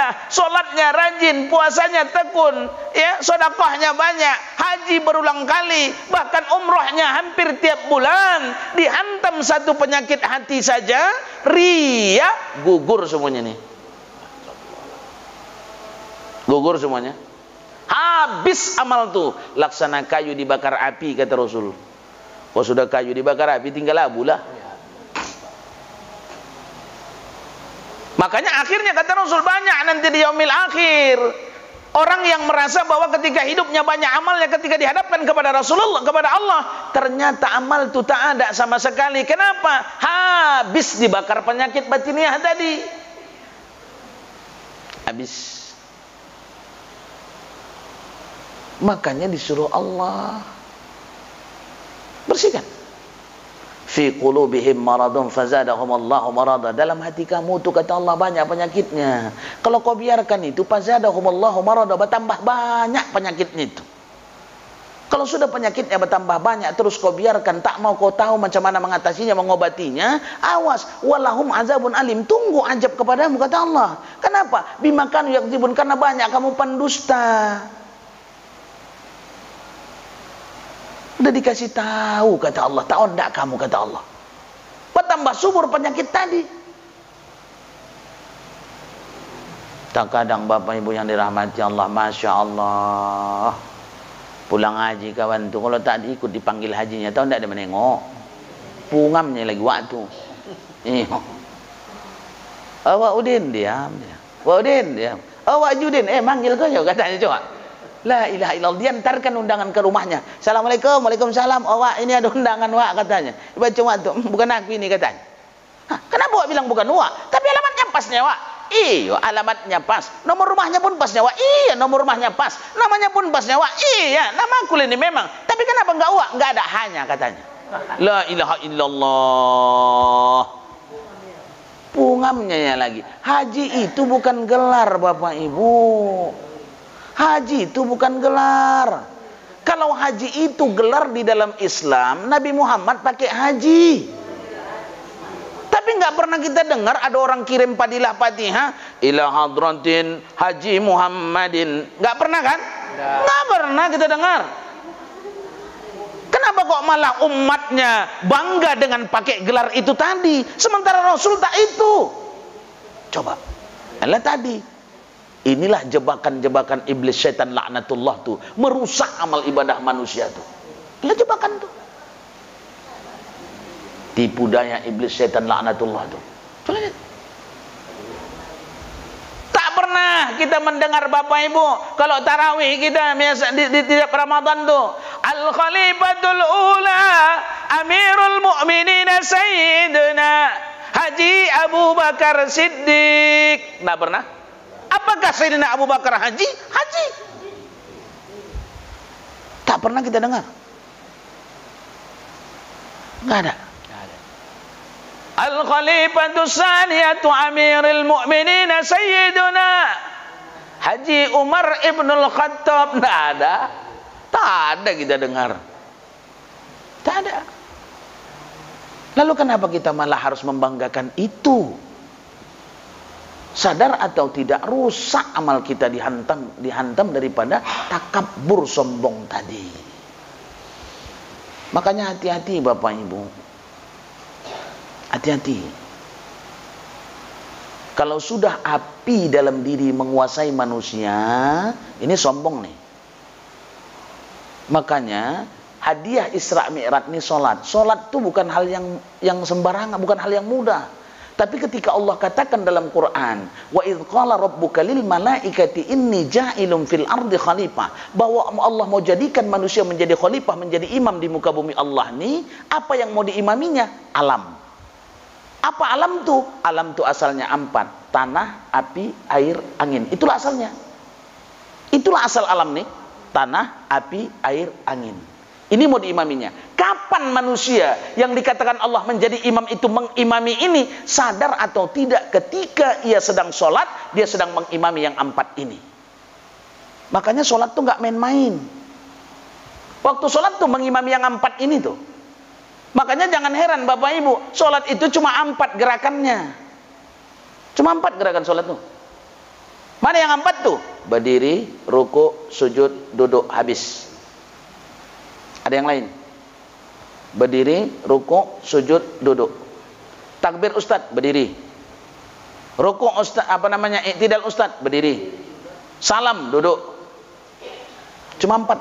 ibadah, sholatnya rajin, puasanya tekun, ya, sedekahnya banyak, haji berulang kali, bahkan umrohnya hampir tiap bulan, dihantam satu penyakit hati saja, riya, gugur semuanya nih. Gugur semuanya. Habis amal tuh, laksana kayu dibakar api, kata Rasul. Kalau sudah kayu dibakar api, tinggal abu lah. Makanya akhirnya kata Rasul, banyak nanti di yaumil akhir orang yang merasa bahwa ketika hidupnya banyak amalnya, ketika dihadapkan kepada Rasulullah, kepada Allah, ternyata amal itu tak ada sama sekali. Kenapa? Habis dibakar penyakit batiniah tadi. Habis. Makanya disuruh Allah bersihkan. Fi qulubihim maradun fazadahumullahu marada. Dalam hati kamu tuh kata Allah banyak penyakitnya. Kalau kau biarkan itu, fazadahumullahu marada, bertambah banyak penyakitnya itu. Kalau sudah penyakitnya bertambah banyak terus kau biarkan, tak mau kau tahu macam mana mengatasinya, mengobatinya, awas, walahum azabun alim, tunggu ajab kepadamu, kata Allah. Kenapa? Bimakanu yakdzibun, karena banyak kamu pendusta. Udah dikasih tahu kata Allah, tahu enggak kamu kata Allah. Bertambah subur penyakit tadi. Terkadang Bapak Ibu yang dirahmati Allah, Masya Allah, pulang haji kawan tuh, kalau tak diikut dipanggil hajinya, tahu enggak dia menengok, pungamnya lagi waktu. Awak Udin diam, Wak Udin diam. Awak Judin, manggil kau katanya, coba. La ilaha illallah, dia antarkan undangan ke rumahnya. Assalamualaikum, waalaikumsalam. Wak, ini ada undangan Wak katanya. Baca Wak tuh, bukan aku ini katanya. Hah, kenapa Wak bilang bukan Wak? Tapi alamatnya pasnya Wak. Iya, alamatnya pas. Nomor rumahnya pun pasnya Wak. Iya, nomor rumahnya pas. Namanya pun pasnya Wak. Iya, nama aku ini memang. Tapi kenapa enggak Wak? Enggak ada hanya katanya. La ilaha illallah. Pungamnya lagi. Haji itu bukan gelar Bapak Ibu. Haji itu bukan gelar. Kalau haji itu gelar di dalam Islam, Nabi Muhammad pakai haji. Tapi nggak pernah kita dengar ada orang kirim padilah Fatihah ila hadratin Haji Muhammadin. Nggak pernah kan? Nggak pernah kita dengar. Kenapa kok malah umatnya bangga dengan pakai gelar itu tadi, sementara Rasul tak itu? Coba, adalah tadi. Inilah jebakan-jebakan iblis syaitan laknatullah tuh, merusak amal ibadah manusia tuh. Inilah jebakan tuh. Tipu daya iblis syaitan laknatullah tuh. Coba lihat. Tak pernah kita mendengar Bapak Ibu kalau tarawih kita biasa di tiap Ramadan tuh, Al Khalifatul Ula Amirul Mu'minin Sayyidina Haji Abu Bakar Siddiq. Nggak pernah. Apakah Sayyidina Abu Bakar haji? Haji. Tak pernah kita dengar. Enggak ada. Al-Khalifatus Saniyatu Amirul Mu'minin Sayyiduna Haji Umar Ibnul Khattab. Enggak ada. Tak ada kita dengar. Tak ada. Lalu kenapa kita malah harus membanggakan itu? Sadar atau tidak, rusak amal kita, dihantam daripada takabur, sombong tadi. Makanya hati-hati Bapak Ibu. Hati-hati. Kalau sudah api dalam diri menguasai manusia, ini sombong nih. Makanya hadiah Isra Mi'raj ini sholat. Sholat itu bukan hal yang sembarangan, bukan hal yang mudah. Tapi ketika Allah katakan dalam Quran, wa idz qala rabbuka lil malaikati inni ja'ilun fil ardi khalifah, bahwa Allah mau jadikan manusia menjadi khalifah, menjadi imam di muka bumi Allah nih, apa yang mau diimaminya? Alam. Apa alam tuh? Alam tuh asalnya 4, tanah, api, air, angin. Itulah asalnya. Itulah asal alam nih, tanah, api, air, angin. Ini mau diimaminya. Kapan manusia yang dikatakan Allah menjadi imam itu mengimami ini? Sadar atau tidak, ketika ia sedang sholat, dia sedang mengimami yang 4 ini. Makanya sholat tuh gak main-main. Waktu sholat tuh mengimami yang 4 ini tuh. Makanya jangan heran Bapak Ibu, sholat itu cuma 4 gerakannya. Cuma 4 gerakan sholat tuh. Mana yang 4 tuh? Berdiri, ruku, sujud, duduk, habis. Ada yang lain? Berdiri, ruku, sujud, duduk. Takbir ustaz, berdiri. Ruku ustaz, i'tidal ustaz, berdiri. Salam, duduk. Cuma 4.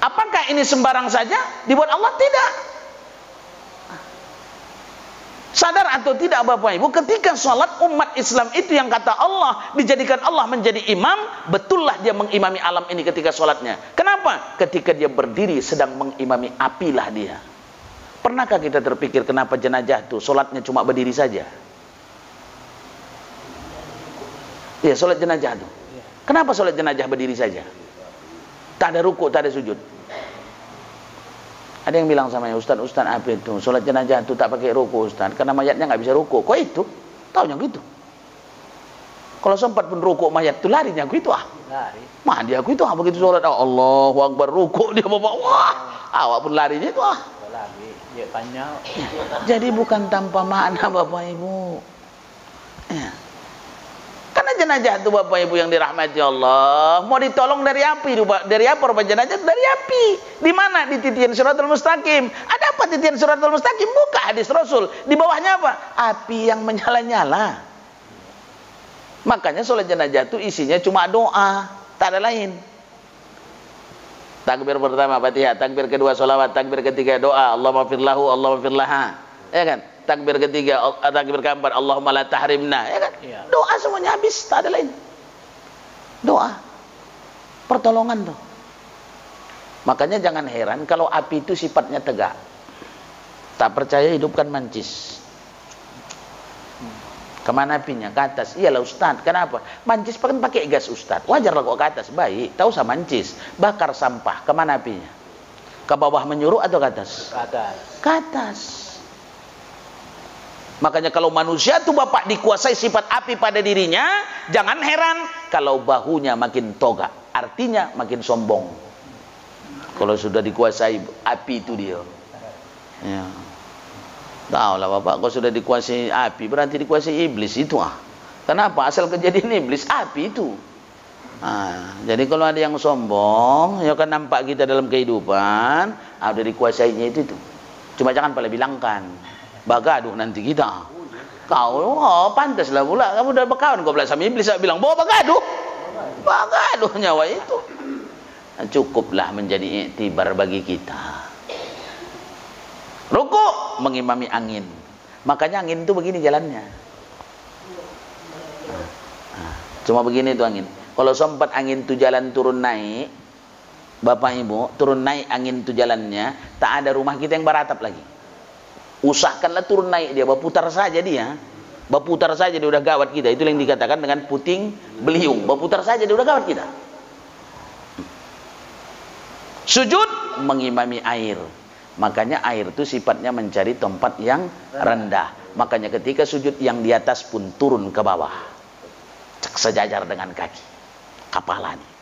Apakah ini sembarang saja dibuat Allah? Tidak. Sadar atau tidak Bapak Ibu, ketika sholat umat Islam itu yang kata Allah, dijadikan Allah menjadi imam, betullah dia mengimami alam ini ketika sholatnya. Kenapa? Ketika dia berdiri sedang mengimami apilah dia. Pernahkah kita terpikir kenapa jenazah itu sholatnya cuma berdiri saja? Iya, sholat jenazah itu. Kenapa sholat jenazah berdiri saja? Tak ada ruku, tak ada sujud. Ada yang bilang sama saya, Ustaz apa itu? Sholat jenazah itu tak pakai ruku Ustaz, karena mayatnya nggak bisa ruku. Kok itu? Taunya gitu. Kalau sempat pun ruku mayat itu larinya aku itu Lari. Mandi aku itu begitu sholat Allahu Akbar ruku dia bapak wah, awak pun larinya itu Lari, dia panjang. Jadi bukan tanpa makna Bapak Ibu. Ya. Karena jenazah itu Bapak Ibu yang dirahmati Allah, mau ditolong dari api, dari apa rupanya jenazah? Dari api. Di mana? Di titian Siratal Mustaqim. Ada apa titian Siratal Mustaqim? Buka hadis Rasul. Di bawahnya apa? Api yang menyala-nyala. Makanya sholat jenazah itu isinya cuma doa, tak ada lain. Takbir pertama Fatihah, takbir kedua sholawat, takbir ketiga doa, Allahumma firlahu, Allahumma firlaha. Ya kan? Takbir ketiga, takbir keempat, Allahumma la tahrimna, ya kan? Ya. Doa semuanya habis, tak ada lain. Doa. Pertolongan tuh. Makanya jangan heran kalau api itu sifatnya tegak. Tak percaya hidupkan mancis. Kemana apinya? Ke atas. Iyalah Ustaz, kenapa? Mancis kan pakai gas Ustaz. Wajarlah kok ke atas. Baik, tahu usah mancis. Bakar sampah. Kemana apinya? Ke bawah menyuruh atau ke atas? Ke atas. Ke atas. Makanya kalau manusia itu Bapak dikuasai sifat api pada dirinya, jangan heran kalau bahunya makin toga, artinya makin sombong. Kalau sudah dikuasai api itu dia. Ya. Tahulah Bapak, kalau sudah dikuasai api berarti dikuasai iblis itu Kenapa? Asal kejadian iblis api itu. Jadi kalau ada yang sombong, ya kan nampak kita dalam kehidupan, ada dikuasainya itu. Cuma jangan pada bilangkan. Bagaduh nanti kita. Kau pantaslah pula kamu udah berkawan kau sama iblis bilang bawa bagaduh. Bagaduh nyawa itu. Cukuplah menjadi iktibar bagi kita. Ruku mengimami angin. Makanya angin itu begini jalannya. Cuma begini itu angin. Kalau sempat angin itu jalan turun naik, Bapak Ibu, turun naik angin itu jalannya, tak ada rumah kita yang beratap lagi. Usahakanlah turun naik dia, berputar saja dia. Berputar saja dia udah gawat kita. Itu yang dikatakan dengan puting beliung. Berputar saja dia udah gawat kita. Sujud mengimami air. Makanya air itu sifatnya mencari tempat yang rendah. Makanya ketika sujud yang di atas pun turun ke bawah. Sejajar dengan kaki. Kepala nih.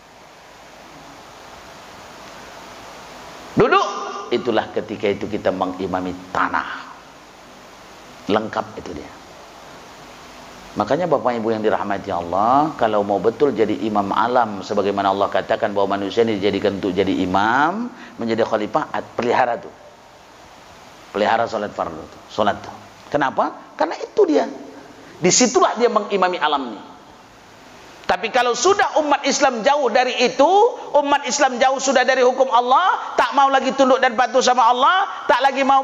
Duduk. Itulah ketika itu kita mengimami tanah. Lengkap itu dia. Makanya Bapak Ibu yang dirahmati Allah, kalau mau betul jadi imam alam sebagaimana Allah katakan bahwa manusia ini dijadikan untuk jadi imam, menjadi khalifah, pelihara tuh. Pelihara salat fardu tuh, salat tuh. Kenapa? Karena itu dia. Disitulah dia mengimami alam ini. Tapi kalau sudah umat Islam jauh dari itu, umat Islam jauh sudah dari hukum Allah, tak mau lagi tunduk dan patuh sama Allah, tak lagi mau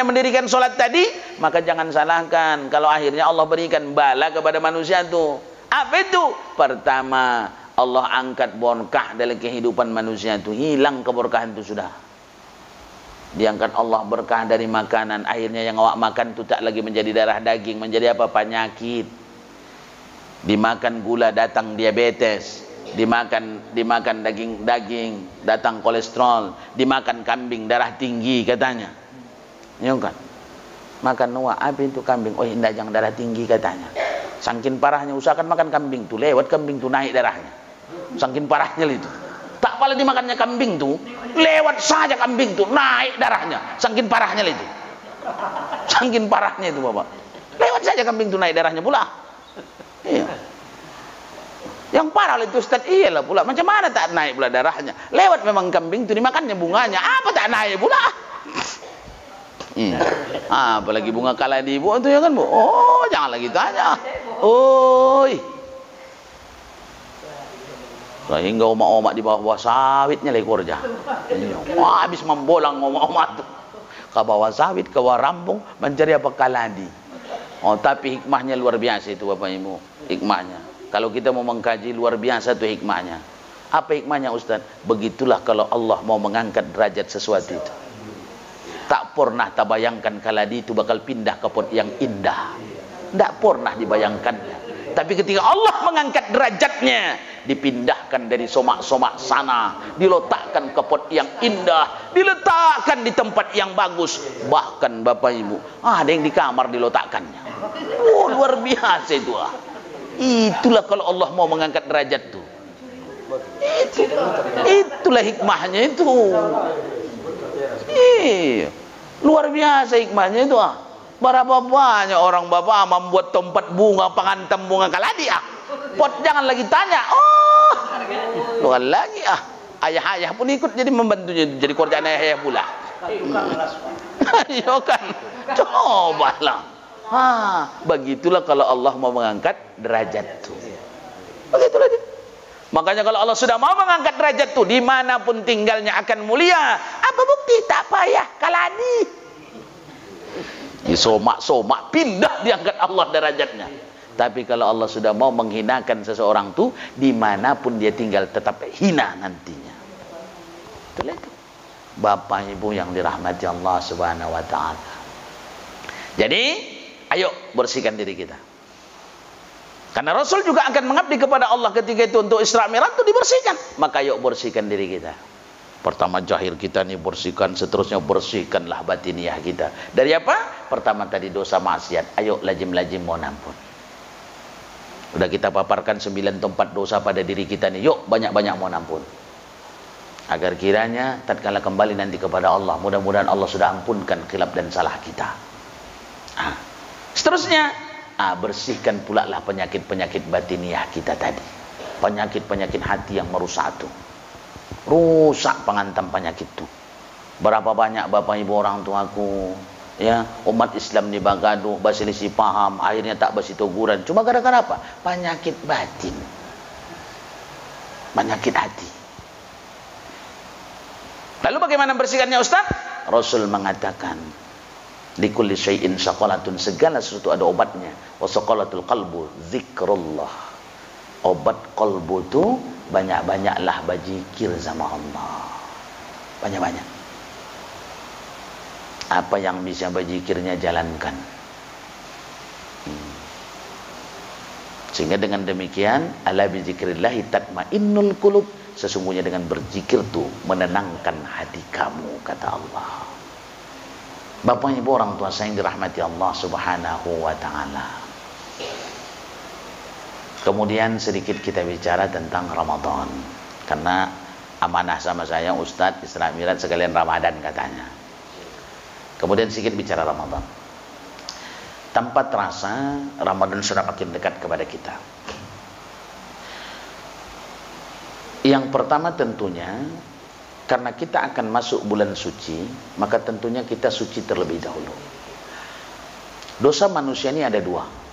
mendirikan solat tadi, maka jangan salahkan kalau akhirnya Allah berikan bala kepada manusia itu. Apa itu? Pertama, Allah angkat berkah dalam kehidupan manusia itu, hilang keberkahan itu sudah. Diangkat Allah berkah dari makanan, akhirnya yang awak makan itu tak lagi menjadi darah daging, menjadi apa? Penyakit. Dimakan gula datang diabetes, dimakan daging datang kolesterol, dimakan kambing darah tinggi katanya. Ya kan? Makan apa itu kambing? Oh, indah jangan darah tinggi katanya. Saking parahnya usahakan makan kambing tuh, lewat kambing tuh naik darahnya. Saking parahnya itu. Tak pala dimakannya kambing tuh, lewat saja kambing tuh naik darahnya. Saking parahnya itu. Saking parahnya itu Bapak. Lewat saja kambing tuh naik darahnya pula. Iya. Yang parah itu Ustaz, iyalah pula. Macam mana tak naik pula darahnya? Lewat memang kambing itu dimakannya bunganya. Apa tak naik pula? Apalagi bunga kaladi Bu itu ya kan Bu. Oh, jangan lagi tanya. Oi. Sehingga omak-omak di bawah sawitnya lekorja. Wah, habis membolang omak-omak tuh. Ke bawah sawit, ke bawah rambung mencari apa kaladi. Oh, tapi hikmahnya luar biasa itu Bapak Ibu. Hikmahnya. Kalau kita mau mengkaji luar biasa tuh hikmahnya. Apa hikmahnya Ustaz? Begitulah kalau Allah mau mengangkat derajat sesuatu itu. Tak pernah tak bayangkan kaladi itu bakal pindah ke pot yang indah. Tak pernah dibayangkannya. Tapi ketika Allah mengangkat derajatnya, dipindahkan dari somak-somak sana, diletakkan ke pot yang indah, diletakkan di tempat yang bagus. Bahkan Bapak Ibu, ada yang di kamar diletakkannya. Oh, luar biasa itu. Itulah kalau Allah mau mengangkat derajat tuh. Itulah hikmahnya itu. Luar biasa hikmahnya itu. Berapa banyak orang Bapak membuat tempat bunga pengantam bunga kaladi pot jangan lagi tanya. Oh, luar lagi ayah-ayah pun ikut jadi membantunya, jadi kerjaan ayah pula. Ayo kan, cobalah. Begitulah kalau Allah mau mengangkat derajat tuh. Begitulah dia. Makanya kalau Allah sudah mau mengangkat derajat tuh, dimanapun tinggalnya akan mulia. Apa bukti? Tak payah kaladi. Di somak-somak pindah diangkat Allah derajatnya. Tapi kalau Allah sudah mau menghinakan seseorang tuh, dimanapun dia tinggal tetap hina nantinya. Itulah itu. Bapak Ibu yang dirahmati Allah Subhanahu Wa Taala. Jadi ayo bersihkan diri kita. Karena Rasul juga akan mengabdi kepada Allah ketika itu untuk Isra Mi'raj itu dibersihkan. Maka yuk bersihkan diri kita. Pertama zahir kita nih bersihkan, seterusnya bersihkanlah batiniah kita. Dari apa? Pertama tadi dosa maksiat. Ayo lajim-lajim mohon ampun. Udah kita paparkan 9 tempat dosa pada diri kita nih. Yuk banyak-banyak mohon ampun. Agar kiranya tatkala kembali nanti kepada Allah, mudah-mudahan Allah sudah ampunkan khilaf dan salah kita. Seterusnya, bersihkan pula lah penyakit-penyakit batiniah kita tadi. Penyakit-penyakit hati yang merusak itu. Rusak pengantam penyakit itu. Berapa banyak Bapak Ibu orang tuaku, ya, umat Islam di Bagaduh, berselisih paham, akhirnya tak bersiteguran. Cuma gara-gara apa? Penyakit batin. Penyakit hati. Lalu bagaimana bersihkannya Ustaz? Rasul mengatakan, likulli syai'in syaqalatun, segala sesuatu ada obatnya. Wa syaqalatul qalbu zikrullah. Obat kalbu itu banyak-banyaklah berzikir sama Allah. Banyak-banyak. Apa yang bisa berzikirnya jalankan. Sehingga dengan demikian, ala bi zikrillahi tatmainnul qulub. Sesungguhnya dengan berzikir itu menenangkan hati kamu, kata Allah. Bapak Ibu orang tua saya yang dirahmati Allah Subhanahu wa taala. Kemudian sedikit kita bicara tentang Ramadan. Karena amanah sama saya Ustadz Isra Mi'raj sekalian Ramadan katanya. Kemudian sedikit bicara Ramadan. Tanpa terasa Ramadan sudah makin dekat kepada kita. Yang pertama tentunya, karena kita akan masuk bulan suci, maka tentunya kita suci terlebih dahulu. Dosa manusia ini ada dua.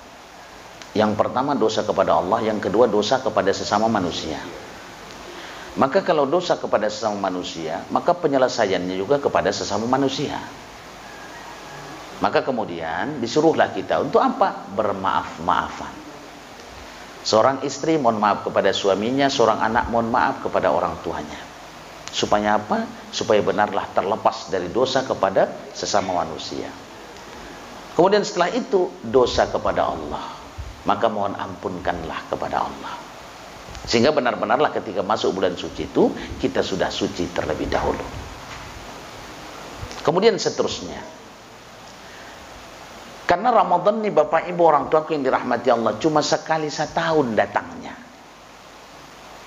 Yang pertama dosa kepada Allah, yang kedua dosa kepada sesama manusia. Maka kalau dosa kepada sesama manusia, maka penyelesaiannya juga kepada sesama manusia. Maka kemudian disuruhlah kita untuk apa? Bermaaf-maafan. Seorang istri mohon maaf kepada suaminya, seorang anak mohon maaf kepada orang tuanya. Supaya apa? Supaya benarlah terlepas dari dosa kepada sesama manusia. Kemudian setelah itu dosa kepada Allah, maka mohon ampunkanlah kepada Allah. Sehingga benar-benarlah ketika masuk bulan suci itu kita sudah suci terlebih dahulu. Kemudian seterusnya, karena Ramadan ini Bapak Ibu orang tuaku yang dirahmati Allah cuma sekali setahun datangnya,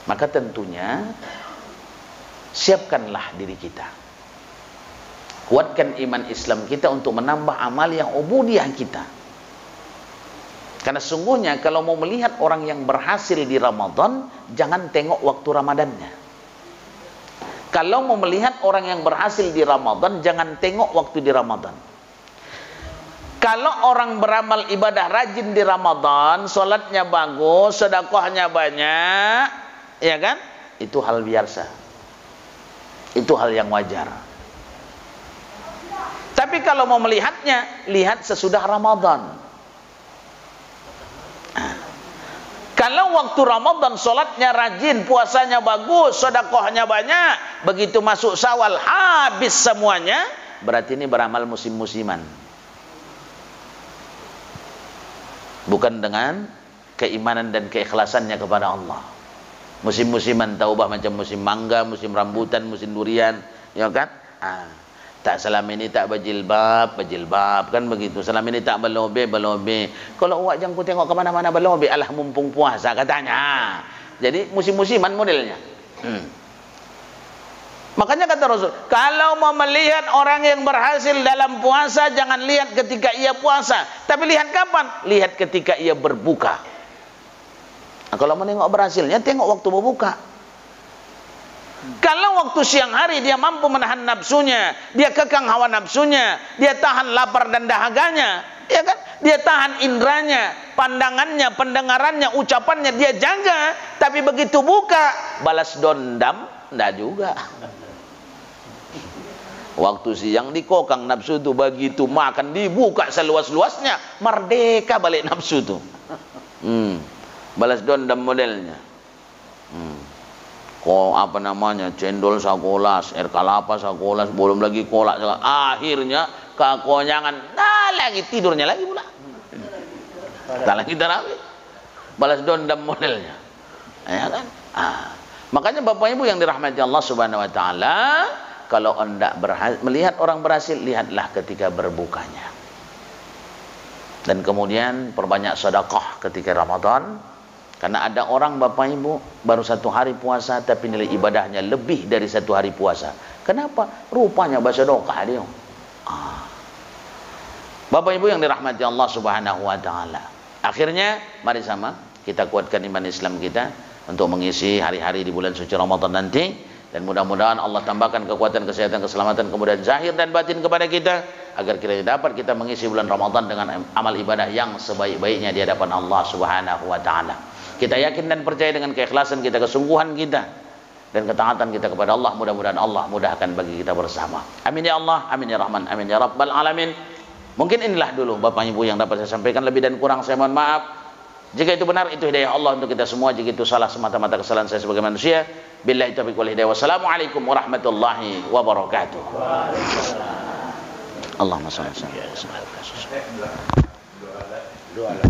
maka tentunya siapkanlah diri kita, kuatkan iman Islam kita untuk menambah amal yang ubudiyah kita. Karena sungguhnya kalau mau melihat orang yang berhasil di Ramadan, jangan tengok waktu Ramadannya. Kalau mau melihat orang yang berhasil di Ramadan, jangan tengok waktu di Ramadan. Kalau orang beramal ibadah rajin di Ramadan, sholatnya bagus, sedekahnya banyak, ya kan? Itu hal biasa. Itu hal yang wajar. Tapi kalau mau melihatnya, lihat sesudah Ramadan. Kalau waktu Ramadan sholatnya rajin, puasanya bagus, sedekahnya banyak, begitu masuk Syawal habis semuanya, berarti ini beramal musim-musiman. Bukan dengan keimanan dan keikhlasannya kepada Allah. Musim-musiman taubah macam musim mangga, musim rambutan, musim durian, ya kan? Tak selama ini tak berjilbab kan begitu. Selama ini tak berlobe. Kalau awak jangan ku tengok ke mana-mana berlobe, alah mumpung puasa katanya. Jadi musim-musiman modelnya. Makanya kata Rasul, kalau mau melihat orang yang berhasil dalam puasa, jangan lihat ketika ia puasa, tapi lihat kapan? Lihat ketika ia berbuka. Nah, kalau mau tengok berhasilnya, tengok waktu berbuka. Kalau waktu siang hari dia mampu menahan nafsunya, dia kekang hawa nafsunya, dia tahan lapar dan dahaganya, ya kan? Dia tahan indranya, pandangannya, pendengarannya, ucapannya dia jaga. Tapi begitu buka, balas dendam, enggak juga. Waktu siang dikokang nafsu itu, begitu makan dibuka seluas-luasnya, merdeka balik nafsu itu. Balas dendam modelnya. Apa namanya, cendol sakolas, air kelapa sakolas, belum lagi kolak, akhirnya kekonyangan, lagi tidurnya lagi pula, tak lagi tarawih, balas dendam modelnya, ya kan? Makanya Bapak Ibu yang dirahmati Allah Subhanahu Wa Taala, kalau anda melihat orang berhasil, lihatlah ketika berbukanya, dan kemudian perbanyak sedekah ketika Ramadan. Karena ada orang Bapak Ibu baru 1 hari puasa tapi nilai ibadahnya lebih dari 1 hari puasa. Kenapa? Rupanya bersedekah dia. Bapak Ibu yang dirahmati Allah Subhanahu Wa Taala. Akhirnya mari sama kita kuatkan iman Islam kita untuk mengisi hari-hari di bulan suci Ramadan nanti, dan mudah-mudahan Allah tambahkan kekuatan, kesehatan, keselamatan, kemudahan zahir dan batin kepada kita, agar kita dapat kita mengisi bulan Ramadan dengan amal ibadah yang sebaik-baiknya di hadapan Allah Subhanahu Wa Taala. Kita yakin dan percaya dengan keikhlasan kita, kesungguhan kita, dan ketaatan kita kepada Allah. Mudah-mudahan Allah mudahkan bagi kita bersama. Amin ya Allah, amin ya Rahman, amin ya Rabbal Alamin. Mungkin inilah dulu Bapak Ibu yang dapat saya sampaikan. Lebih dan kurang saya mohon maaf. Jika itu benar, itu hidayah Allah untuk kita semua. Jika itu salah, semata-mata kesalahan saya sebagai manusia. Billahi taufiq wal hidayah. Wassalamualaikum warahmatullahi wabarakatuh. Allahumma shalli ala sayyidina Muhammad.